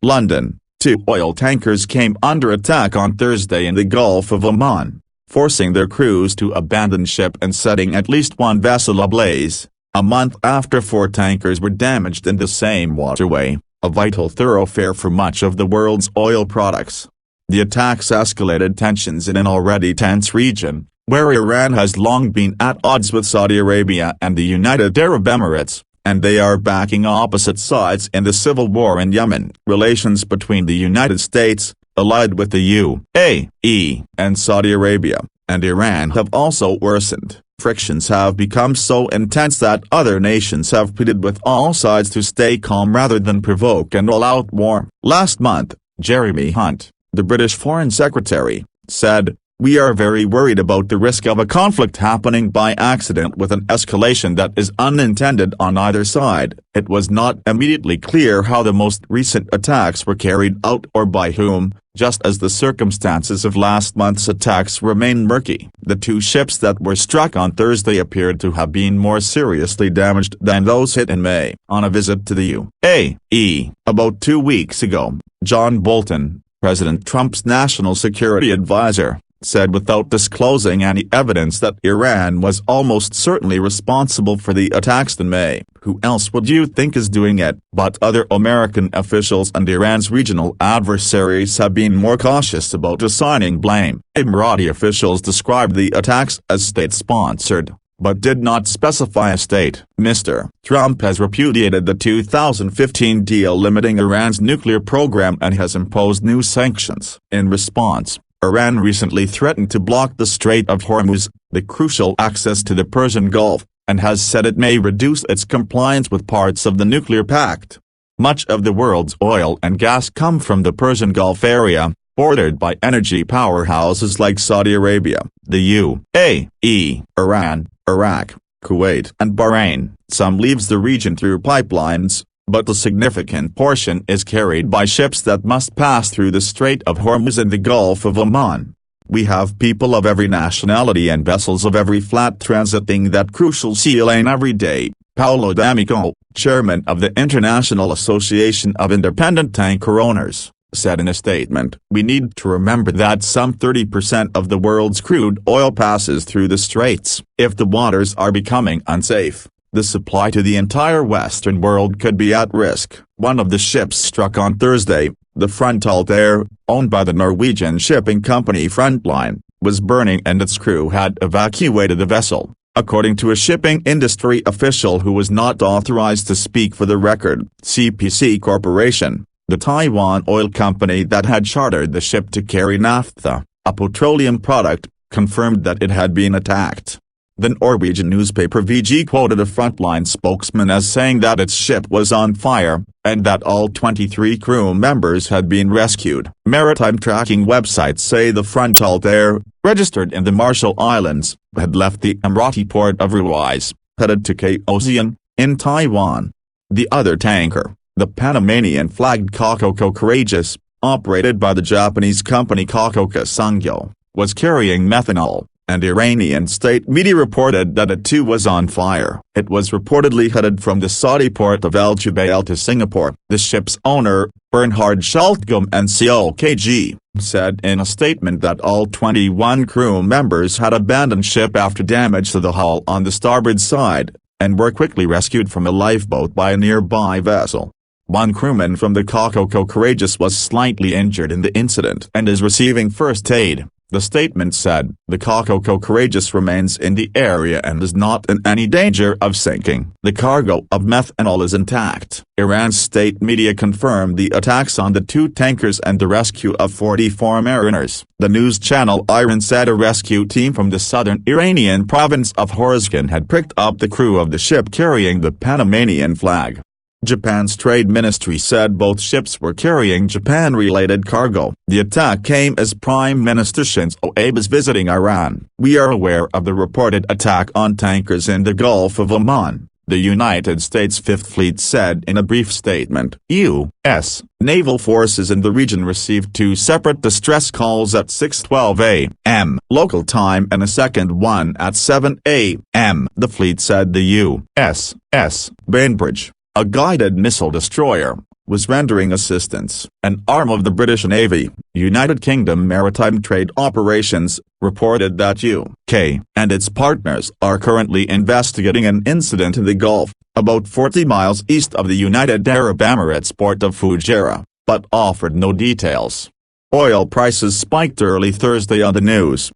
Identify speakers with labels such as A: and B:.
A: London, two oil tankers came under attack on Thursday in the Gulf of Oman, forcing their crews to abandon ship and setting at least one vessel ablaze, a month after four tankers were damaged in the same waterway, a vital thoroughfare for much of the world's oil products. The attacks escalated tensions in an already tense region, where Iran has long been at odds with Saudi Arabia and the United Arab Emirates, and they are backing opposite sides in the civil war in Yemen. Relations between the United States, allied with the UAE, and Saudi Arabia, and Iran have also worsened. Frictions have become so intense that other nations have pleaded with all sides to stay calm rather than provoke an all-out war. Last month, Jeremy Hunt, the British Foreign Secretary, said, "We are very worried about the risk of a conflict happening by accident with an escalation that is unintended on either side." It was not immediately clear how the most recent attacks were carried out or by whom, just as the circumstances of last month's attacks remain murky. The two ships that were struck on Thursday appeared to have been more seriously damaged than those hit in May. On a visit to the UAE about 2 weeks ago, John Bolton, President Trump's national security advisor, said without disclosing any evidence that Iran was almost certainly responsible for the attacks in May. "Who else would you think is doing it?" But other American officials and Iran's regional adversaries have been more cautious about assigning blame. Emirati officials described the attacks as state-sponsored, but did not specify a state. Mr. Trump has repudiated the 2015 deal limiting Iran's nuclear program and has imposed new sanctions. In response, Iran recently threatened to block the Strait of Hormuz, the crucial access to the Persian Gulf, and has said it may reduce its compliance with parts of the nuclear pact. Much of the world's oil and gas come from the Persian Gulf area, bordered by energy powerhouses like Saudi Arabia, the UAE, Iran, Iraq, Kuwait and Bahrain. Some leaves the region through pipelines, but a significant portion is carried by ships that must pass through the Strait of Hormuz and the Gulf of Oman. "We have people of every nationality and vessels of every flat transiting that crucial sea lane every day," Paolo D'Amico, chairman of the International Association of Independent Tanker Owners, said in a statement. "We need to remember that some 30% of the world's crude oil passes through the straits. If the waters are becoming unsafe, the supply to the entire Western world could be at risk." One of the ships struck on Thursday, the Frontaltair, owned by the Norwegian shipping company Frontline, was burning and its crew had evacuated the vessel, according to a shipping industry official who was not authorized to speak for the record. CPC Corporation, the Taiwan oil company that had chartered the ship to carry naphtha, a petroleum product, confirmed that it had been attacked. The Norwegian newspaper VG quoted a Frontline spokesman as saying that its ship was on fire, and that all 23 crew members had been rescued. Maritime tracking websites say the Frontaltair, registered in the Marshall Islands, had left the Emirati port of Ruwais, headed to Kaohsiung, in Taiwan. The other tanker, the Panamanian-flagged Kokoka Courageous, operated by the Japanese company Kokoka Sungyo, was carrying methanol, and Iranian state media reported that it too was on fire. It was reportedly headed from the Saudi port of Al Jubail to Singapore. The ship's owner, Bernhard Schaltgum and COKG, said in a statement that all 21 crew members had abandoned ship after damage to the hull on the starboard side, and were quickly rescued from a lifeboat by a nearby vessel. One crewman from the Kokoka Courageous was slightly injured in the incident and is receiving first aid. The statement said, "The Kokoka Courageous remains in the area and is not in any danger of sinking. The cargo of methanol is intact." Iran's state media confirmed the attacks on the two tankers and the rescue of 44 mariners. The news channel IRIN said a rescue team from the southern Iranian province of Khorasan had picked up the crew of the ship carrying the Panamanian flag. Japan's trade ministry said both ships were carrying Japan-related cargo. The attack came as Prime Minister Shinzo Abe is visiting Iran. "We are aware of the reported attack on tankers in the Gulf of Oman," the United States Fifth Fleet said in a brief statement. U.S. naval forces in the region received two separate distress calls at 6:12 a.m. local time and a second one at 7 a.m. The fleet said the USS Bainbridge, a guided missile destroyer, was rendering assistance. An arm of the British Navy, United Kingdom Maritime Trade Operations, reported that UK and its partners are currently investigating an incident in the Gulf, about 40 miles east of the United Arab Emirates port of Fujairah, but offered no details. Oil prices spiked early Thursday on the news,